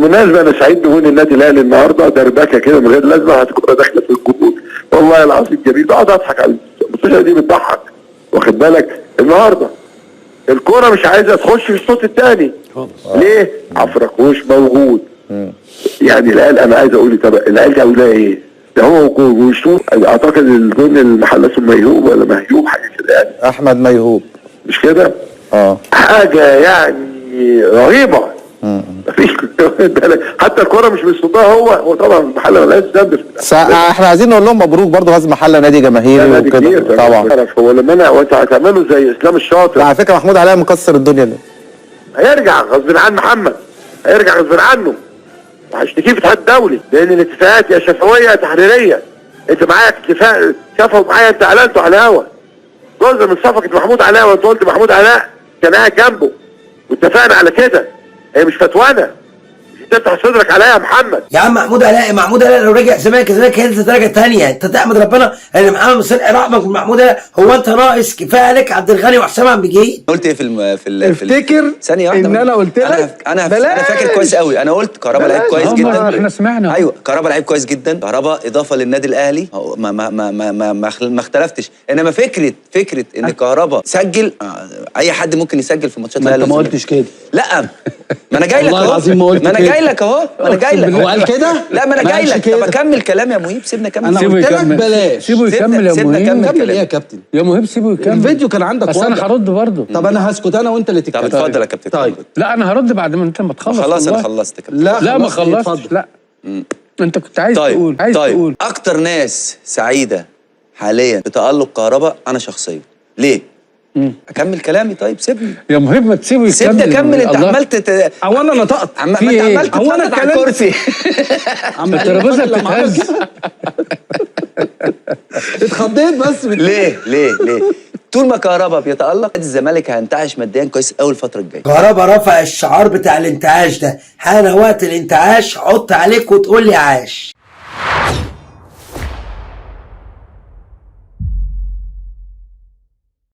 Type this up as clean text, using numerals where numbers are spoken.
بالمناسبه انا سعيد بهون النادي الاهلي النهارده دربكه كده من غير لازمه هتكون داخله في الجمهور، والله العظيم جميل، بقعد اضحك على الماتشات دي بتضحك، واخد بالك؟ النهارده الكوره مش عايزه تخش في الشوط الثاني ليه؟ عفركوش موجود. يعني العيال انا عايز اقول طب العيال دي اولها ايه؟ ده هو وشوف اعتقد الجون المحل اسمه ميهوب ولا مهيوب حاجه كده يعني. احمد ميهوب مش كده؟ حاجه يعني رهيبه. مفيش بالك حتى الكوره مش بيصدها هو طبعا المحله ملهاش ذنب. احنا عايزين نقول لهم مبروك برضه، غزل المحله نادي جماهيري وكده طبعا. هو لما انا وانت هتعمله زي اسلام الشاطر. على فكره محمود علاء مكسر الدنيا ده. هيرجع غصب عن محمد، هيرجع غصب عنه وهيشتكيه في الاتحاد الدولي، لان الاتفاقات يا شفويه يا تحريريه. انت معاك اتفاق شفوي معايا، انت اعلنته على الهوا جزء من صفقه محمود علاء، وانت قلت محمود علاء كان قاعد جنبه واتفقنا على كده. هي مش فتوانا، مش تفتح صدرك عليا يا محمد. يا عم محمود علاء لو رجع الزمالك هينزل درجه ثانيه. انت تحمد ربنا ان محمد صدقي رحمك من محمود علاء. هو انت ناقص كفايه عليك عبد الغني وحسام عبد المجيد. قلت ايه في افتكر ثانيه واحده ان انا قلت لك انا فاكر كويس قوي. انا قلت كهربا لعيب كويس جدا. احنا سمعنا. ايوه كهربا لعيب كويس جدا، كهربا اضافه للنادي الاهلي، ما اختلفتش. انما فكره ان كهربا سجل، اي حد ممكن يسجل في ماتشات الاهلي. انت ما قلتش كده. لا ما انا جاي لك والله العظيم ما قلت ما انا كده. جاي لك اهو، ما انا جاي لك. هو قال كده؟ لا ما انا ما جاي قالش لك. كده. طب اكمل كلام يا مهيب، سيبنا كمل. انا قلت لك بلاش. سيبه يكمل يا سيبنا مهيب. كمل كمل ايه يا كابتن؟ يا مهيب سيبه يكمل. الفيديو كان عندك بس انا هرد برضه. طب انا هسكت انا وانت اللي طب تتكلم. اتفضل يا كابتن. طيب لا انا هرد بعد ما انت ما تخلص. خلاص انا والله. خلصت كابتن. لا ما خلاص، خلصتش. اتفضل. لا انت كنت عايز تقول طيب اكتر ناس سعيده حاليا بتألق كهربا انا شخصيا. ليه؟ اكمل كلامي. طيب سيبني يا مهيب، ما تسيبه يكمل. سيبني اكمل. انت الله. عملت او انا نطقت ما في ايه؟ عملت هو أنا تتنطط على اتكلمت؟ الكرسي. الترابيزه بتتهز. اتخضيت بس ليه طول ما كهربا بيتألق نادي الزمالك هينتعش ماديا كويس قوي الفتره الجايه. كهربا رفع الشعار بتاع الانتعاش ده. حان وقت الانتعاش، حط عليك وتقول لي عاش.